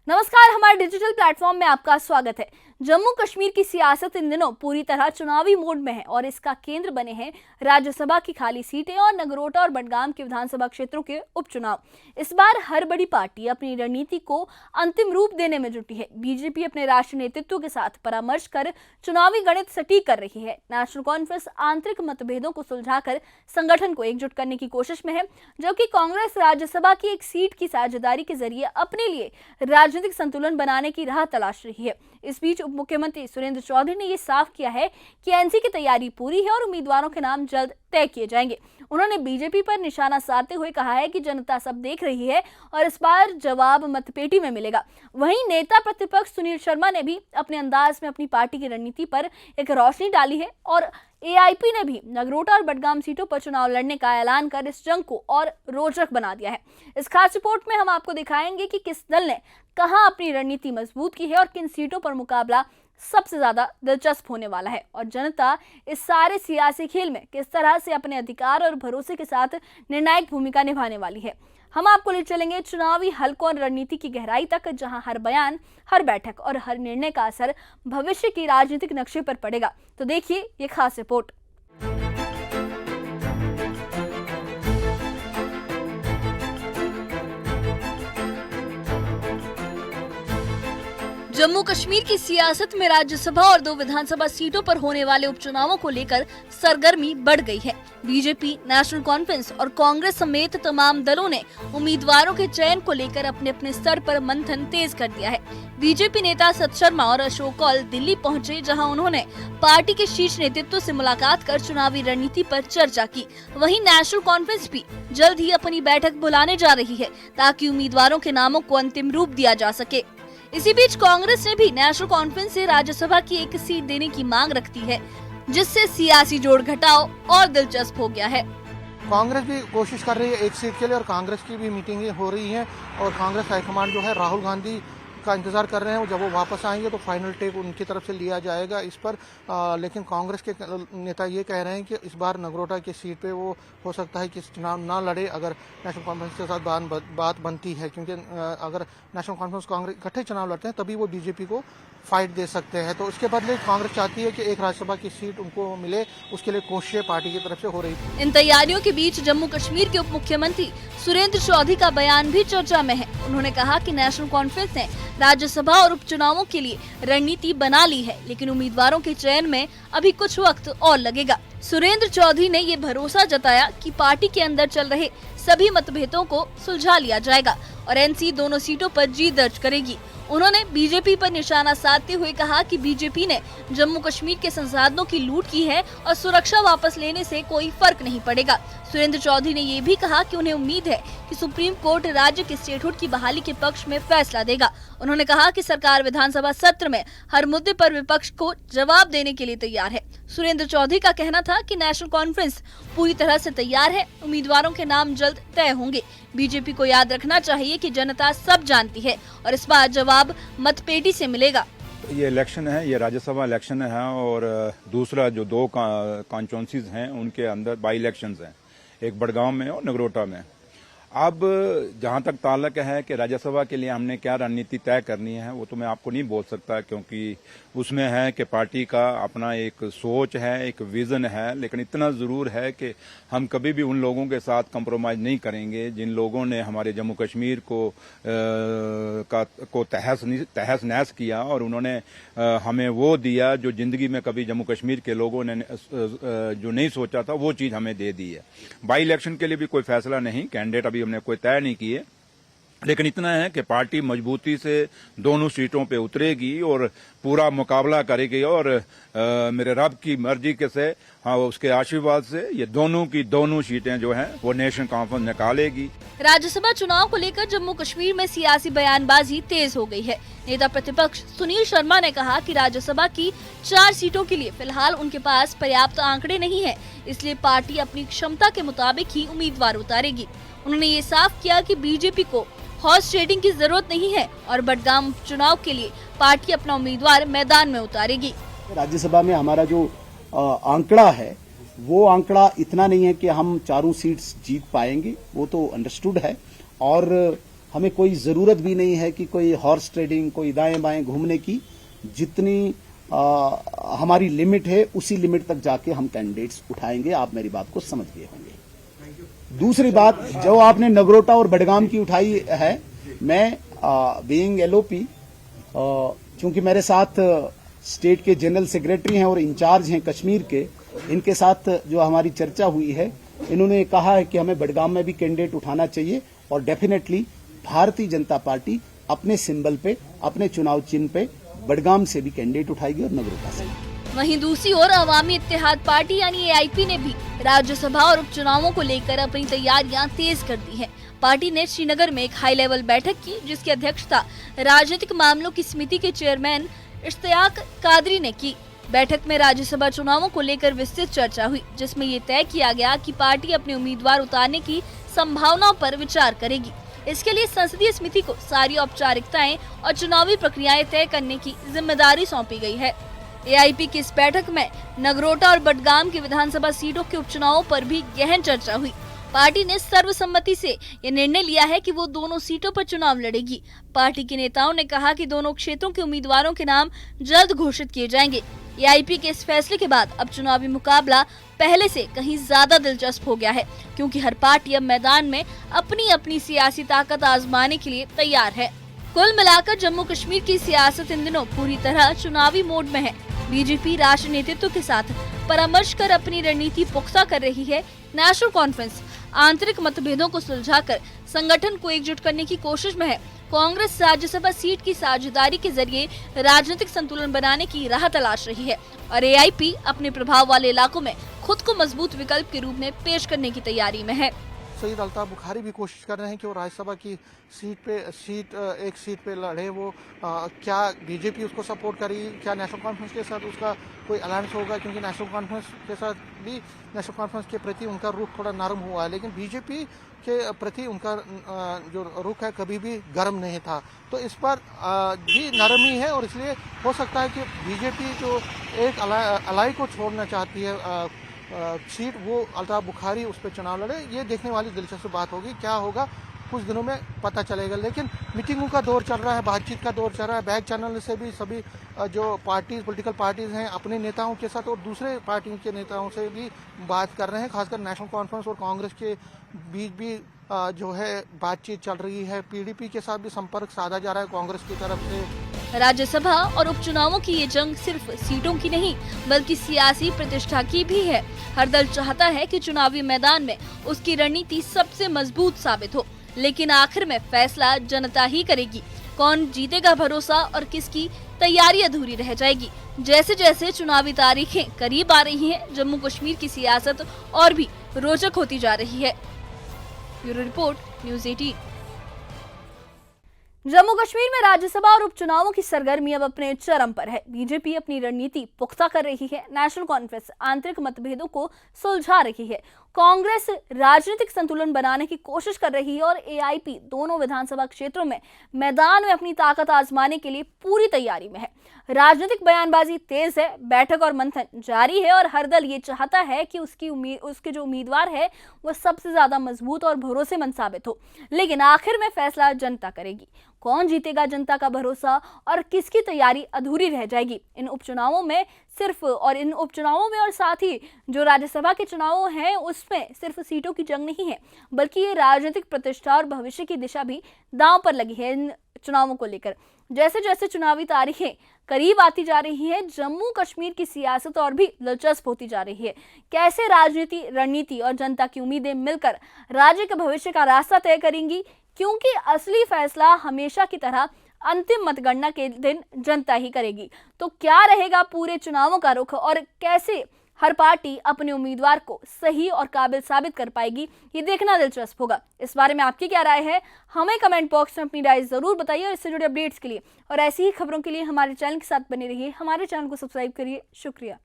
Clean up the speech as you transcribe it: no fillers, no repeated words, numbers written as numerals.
नमस्कार, हमारे digital platform में आपका स्वागत है। जम्मू कश्मीर की सियासत इन दिनों पूरी तरह चुनावी मोड में है और इसका केंद्र बने हैं राज्यसभा की खाली सीटें और नगरोटा और बडगाम के विधानसभा क्षेत्रों के उपचुनाव। इस बार हर बड़ी पार्टी अपनी रणनीति को अंतिम रूप देने में जुटी है। बीजेपी अपने राष्ट्रीय नेतृत्व के साथ परामर्श कर चुनावी गणित सटीक कर रही है। नेशनल कॉन्फ्रेंस आंतरिक मतभेदों को सुलझाकर संगठन को एकजुट करने की कोशिश में है, जबकि कांग्रेस राज्यसभा की एक सीट की साझेदारी के जरिए अपने लिए राजनीतिक संतुलन बनाने की राह तलाश रही है। इस बीच उप मुख्यमंत्री सुरेंद्र चौधरी ने यह साफ किया है कि एनसी की तैयारी पूरी है और उम्मीदवारों के नाम जल्द तय किए जाएंगे। उन्होंने बीजेपी पर निशाना साधते हुए कहा है कि जनता सब देख रही है और इस बार जवाब मतपेटी में मिलेगा। वहीं नेता प्रतिपक्ष सुनील शर्मा ने भी अपने अंदाज में अपनी पार्टी की रणनीति पर एक रोशनी डाली है और एआईपी ने भी नगरोटा और बडगाम सीटों पर चुनाव लड़ने का ऐलान कर इस जंग को और रोचक बना दिया है। इस खास रिपोर्ट में हम आपको दिखाएंगे कि किस दल ने कहां अपनी रणनीति मजबूत की है और किन सीटों पर मुकाबला सबसे ज्यादा दिलचस्प होने वाला है और जनता इस सारे सियासी खेल में किस तरह से अपने अधिकार और भरोसे के साथ निर्णायक भूमिका निभाने वाली है। हम आपको ले चलेंगे चुनावी हलकों और रणनीति की गहराई तक, जहां हर बयान, हर बैठक और हर निर्णय का असर भविष्य की राजनीतिक नक्शे पर पड़ेगा। तो देखिए ये खास रिपोर्ट। जम्मू कश्मीर की सियासत में राज्यसभा और 2 विधानसभा सीटों पर होने वाले उपचुनावों को लेकर सरगर्मी बढ़ गई है। बीजेपी, नेशनल कॉन्फ्रेंस और कांग्रेस समेत तमाम दलों ने उम्मीदवारों के चयन को लेकर अपने अपने स्तर पर मंथन तेज कर दिया है। बीजेपी नेता सत शर्मा और अशोक कौल दिल्ली पहुंचे, जहां उन्होंने पार्टी के शीर्ष नेतृत्व से मुलाकात कर चुनावी रणनीति पर चर्चा की। वहीं नेशनल कॉन्फ्रेंस भी जल्द ही अपनी बैठक बुलाने जा रही है ताकि उम्मीदवारों के नामों को अंतिम रूप दिया जा सके। इसी बीच कांग्रेस ने भी नेशनल कॉन्फ्रेंस से राज्यसभा की एक सीट देने की मांग रखती है, जिससे सियासी जोड़ घटाव और दिलचस्प हो गया है। कांग्रेस भी कोशिश कर रही है एक सीट के लिए और कांग्रेस की भी मीटिंगें हो रही हैं और कांग्रेस हाईकमान जो है राहुल गांधी का इंतजार कर रहे हैं। जब वो वापस आएंगे तो फाइनल टेक उनकी तरफ से लिया जाएगा इस पर। लेकिन कांग्रेस के नेता ये कह रहे हैं कि इस बार नगरोटा की सीट पे वो हो सकता है कि चुनाव ना लड़े अगर नेशनल कॉन्फ्रेंस के साथ बात बनती है, क्योंकि अगर नेशनल कॉन्फ्रेंस कांग्रेस इकट्ठे चुनाव लड़ते हैं तभी वो बीजेपी को फाइट दे सकते हैं। तो उसके बदले कांग्रेस चाहती है कि एक राज्यसभा की सीट उनको मिले, उसके लिए कोशिशें पार्टी की तरफ से हो रही थी। इन तैयारियों के बीच जम्मू कश्मीर के उप मुख्यमंत्री सुरेंद्र चौधरी का बयान भी चर्चा में है। उन्होंने कहा कि नेशनल कॉन्फ्रेंस ने राज्यसभा और उपचुनावों के लिए रणनीति बना ली है, लेकिन उम्मीदवारों के चयन में अभी कुछ वक्त और लगेगा। सुरेंद्र चौधरी ने ये भरोसा जताया कि पार्टी के अंदर चल रहे सभी मतभेदों को सुलझा लिया जाएगा और एनसी दोनों सीटों पर जीत दर्ज करेगी। उन्होंने बीजेपी पर निशाना साधते हुए कहा कि बीजेपी ने जम्मू कश्मीर के संसाधनों की लूट की है और सुरक्षा वापस लेने से कोई फर्क नहीं पड़ेगा। सुरेंद्र चौधरी ने ये भी कहा कि उन्हें उम्मीद है कि सुप्रीम कोर्ट राज्य के स्टेटहुड की बहाली के पक्ष में फैसला देगा। उन्होंने कहा कि सरकार विधानसभा सत्र में हर मुद्दे पर विपक्ष को जवाब देने के लिए तैयार है। सुरेंद्र चौधरी का कहना था कि नेशनल कॉन्फ्रेंस पूरी तरह से तैयार है, उम्मीदवारों के नाम जल्द तय होंगे। बीजेपी को याद रखना चाहिए कि जनता सब जानती है और इस बार जवाब मतपेटी से मिलेगा। ये इलेक्शन है, ये राज्यसभा इलेक्शन है और दूसरा जो 2 कॉन्स्टिट्यूंसीज हैं उनके अंदर बाई इलेक्शंस हैं, एक बडगाम में और नगरोटा में। अब जहां तक ताल्लुक है कि राज्यसभा के लिए हमने क्या रणनीति तय करनी है, वो तो मैं आपको नहीं बोल सकता, क्योंकि उसमें है कि पार्टी का अपना एक सोच है, एक विजन है। लेकिन इतना जरूर है कि हम कभी भी उन लोगों के साथ कंप्रोमाइज नहीं करेंगे जिन लोगों ने हमारे जम्मू कश्मीर को तहस नहस किया और उन्होंने हमें वो दिया जो जिंदगी में कभी जम्मू कश्मीर के लोगों ने जो नहीं सोचा था, वो चीज हमें दे दी है। बाई इलेक्शन के लिए भी कोई फैसला नहीं, कैंडिडेट अभी हमने कोई तय नहीं किए, लेकिन इतना है कि पार्टी मजबूती से दोनों सीटों पे उतरेगी और पूरा मुकाबला करेगी और मेरे रब की मर्जी के से, हाँ, उसके आशीर्वाद से ये दोनों की दोनों सीटें जो हैं वो नेशनल कॉन्फ्रेंस निकालेगी। राज्यसभा चुनाव को लेकर जम्मू कश्मीर में सियासी बयानबाजी तेज हो गई है। नेता प्रतिपक्ष सुनील शर्मा ने कहा कि राज्यसभा की 4 सीटों के लिए फिलहाल उनके पास पर्याप्त आंकड़े नहीं है, इसलिए पार्टी अपनी क्षमता के मुताबिक ही उम्मीदवार उतारेगी। उन्होंने ये साफ किया कि बीजेपी को हॉर्स ट्रेडिंग की जरूरत नहीं है और बडगाम चुनाव के लिए पार्टी अपना उम्मीदवार मैदान में उतारेगी। राज्यसभा में हमारा जो आंकड़ा है वो आंकड़ा इतना नहीं है कि हम 4 सीट्स जीत पाएंगे, वो तो अंडरस्टूड है और हमें कोई जरूरत भी नहीं है कि कोई हॉर्स ट्रेडिंग, कोई दाएं बाएं घूमने की। जितनी हमारी लिमिट है उसी लिमिट तक जाके हम कैंडिडेट्स उठाएंगे। आप मेरी बात को समझ गए होंगे। दूसरी बात जो आपने नगरोटा और बडगाम की उठाई है, मैं बीइंग एलओपी, चूंकि मेरे साथ स्टेट के जनरल सेक्रेटरी हैं और इंचार्ज हैं कश्मीर के, इनके साथ जो हमारी चर्चा हुई है, इन्होंने कहा है कि हमें बडगाम में भी कैंडिडेट उठाना चाहिए और डेफिनेटली भारतीय जनता पार्टी अपने सिंबल पे, अपने चुनाव चिन्ह पे बडगाम से भी कैंडिडेट उठाएगी और नगरोटा से। वहीं दूसरी ओर अवामी इत्तेहाद पार्टी यानी एआईपी ने भी राज्यसभा और उपचुनावों को लेकर अपनी तैयारियां तेज कर दी हैं। पार्टी ने श्रीनगर में एक हाई लेवल बैठक की, जिसकी अध्यक्षता राजनीतिक मामलों की समिति के चेयरमैन इश्तियाक कादरी ने की। बैठक में राज्यसभा चुनावों को लेकर विस्तृत चर्चा हुई, जिसमें ये तय किया गया कि पार्टी अपने उम्मीदवार उतारने की संभावनाओं पर विचार करेगी। इसके लिए संसदीय समिति को सारी औपचारिकताएं और चुनावी प्रक्रियाएं तय करने की जिम्मेदारी सौंपी गई है। एआईपी की इस बैठक में नगरोटा और बडगाम की विधानसभा सीटों के उपचुनावों पर भी गहन चर्चा हुई। पार्टी ने सर्वसम्मति से ये निर्णय लिया है कि वो दोनों सीटों पर चुनाव लड़ेगी। पार्टी के नेताओं ने कहा कि दोनों क्षेत्रों के उम्मीदवारों के नाम जल्द घोषित किए जाएंगे। एआईपी के इस फैसले के बाद अब चुनावी मुकाबला पहले से कहीं ज्यादा दिलचस्प हो गया है, क्योंकि हर पार्टी अब मैदान में अपनी अपनी सियासी ताकत आजमाने के लिए तैयार है। कुल मिलाकर जम्मू कश्मीर की सियासत इन दिनों पूरी तरह चुनावी मोड में है। बीजेपी राष्ट्रीय नेतृत्व के साथ परामर्श कर अपनी रणनीति पुख्ता कर रही है। नेशनल कॉन्फ्रेंस आंतरिक मतभेदों को सुलझाकर संगठन को एकजुट करने की कोशिश में है। कांग्रेस राज्यसभा सीट की साझेदारी के जरिए राजनीतिक संतुलन बनाने की राह तलाश रही है और एआईपी अपने प्रभाव वाले इलाकों में खुद को मजबूत विकल्प के रूप में पेश करने की तैयारी में है। सईद अल्ताफ बुखारी भी कोशिश कर रहे हैं कि वो राज्यसभा की एक सीट पे लड़े। वो क्या बीजेपी उसको सपोर्ट करेगी, क्या नेशनल कॉन्फ्रेंस के साथ उसका कोई अलायंस होगा, क्योंकि नेशनल कॉन्फ्रेंस के साथ भी नेशनल कॉन्फ्रेंस के प्रति उनका रुख थोड़ा नरम हुआ है, लेकिन बीजेपी के प्रति उनका जो रुख है कभी भी गर्म नहीं था। तो इस पर भी नरम ही है और इसलिए हो सकता है कि बीजेपी जो एक अलाई को छोड़ना चाहती है सीट, वो अल्ताफ बुखारी उस पर चुनाव लड़े। ये देखने वाली दिलचस्प बात होगी। क्या होगा कुछ दिनों में पता चलेगा। लेकिन मीटिंगों का दौर चल रहा है, बातचीत का दौर चल रहा है। बैक चैनल से भी सभी जो पॉलिटिकल पार्टीज हैं अपने नेताओं के साथ और दूसरे पार्टियों के नेताओं से भी बात कर रहे हैं। खासकर नेशनल कॉन्फ्रेंस और कांग्रेस के बीच भी जो है बातचीत चल रही है। पीडीपी के साथ भी संपर्क साधा जा रहा है कांग्रेस की तरफ से। राज्यसभा और उपचुनावों की ये जंग सिर्फ सीटों की नहीं बल्कि सियासी प्रतिष्ठा की भी है। हर दल चाहता है कि चुनावी मैदान में उसकी रणनीति सबसे मजबूत साबित हो, लेकिन आखिर में फैसला जनता ही करेगी। कौन जीतेगा भरोसा और किसकी तैयारी अधूरी रह जाएगी। जैसे जैसे चुनावी तारीखें करीब आ रही हैं, जम्मू कश्मीर की सियासत और भी रोचक होती जा रही है। Bureau report, news 18। Jammu Kashmir में राज्यसभा और उपचुनावों की सरगर्मी अब अपने चरम पर है। बीजेपी अपनी रणनीति पुख्ता कर रही है। नेशनल कॉन्फ्रेंस आंतरिक मतभेदों को सुलझा रही है। कांग्रेस राजनीतिक संतुलन बनाने की कोशिश कर रही है और एआईपी दोनों विधानसभा क्षेत्रों में मैदान में अपनी ताकत आजमाने के लिए पूरी तैयारी में है। राजनीतिक बयानबाजी तेज है, बैठक और मंथन जारी है और हर दल ये चाहता है कि उसके जो उम्मीदवार है वो सबसे ज्यादा मजबूत और भरोसेमंद साबित हो। लेकिन आखिर में फैसला जनता करेगी। कौन जीतेगा, जनता का भरोसा और किसकी तैयारी अधूरी रह जाएगी। इन उपचुनावों में और साथ ही जो राज्यसभा के चुनाव हैं उसमें सिर्फ सीटों की जंग नहीं है, बल्कि ये राजनीतिक प्रतिष्ठा और भविष्य की दिशा भी दांव पर लगी है। इन चुनावों को लेकर जैसे जैसे चुनावी तारीखें करीब आती जा रही है, जम्मू कश्मीर की सियासत और भी दिलचस्प होती जा रही है। कैसे राजनीति, रणनीति और जनता की उम्मीदें मिलकर राज्य के भविष्य का रास्ता तय करेंगी, क्योंकि असली फैसला हमेशा की तरह अंतिम मतगणना के दिन जनता ही करेगी। तो क्या रहेगा पूरे चुनावों का रुख और कैसे हर पार्टी अपने उम्मीदवार को सही और काबिल साबित कर पाएगी, ये देखना दिलचस्प होगा। इस बारे में आपकी क्या राय है, हमें कमेंट बॉक्स में अपनी राय जरूर बताइए। और इससे जुड़े अपडेट्स के लिए और ऐसी ही खबरों के लिए हमारे चैनल के साथ बने रहिए। हमारे चैनल को सब्सक्राइब करिए। शुक्रिया।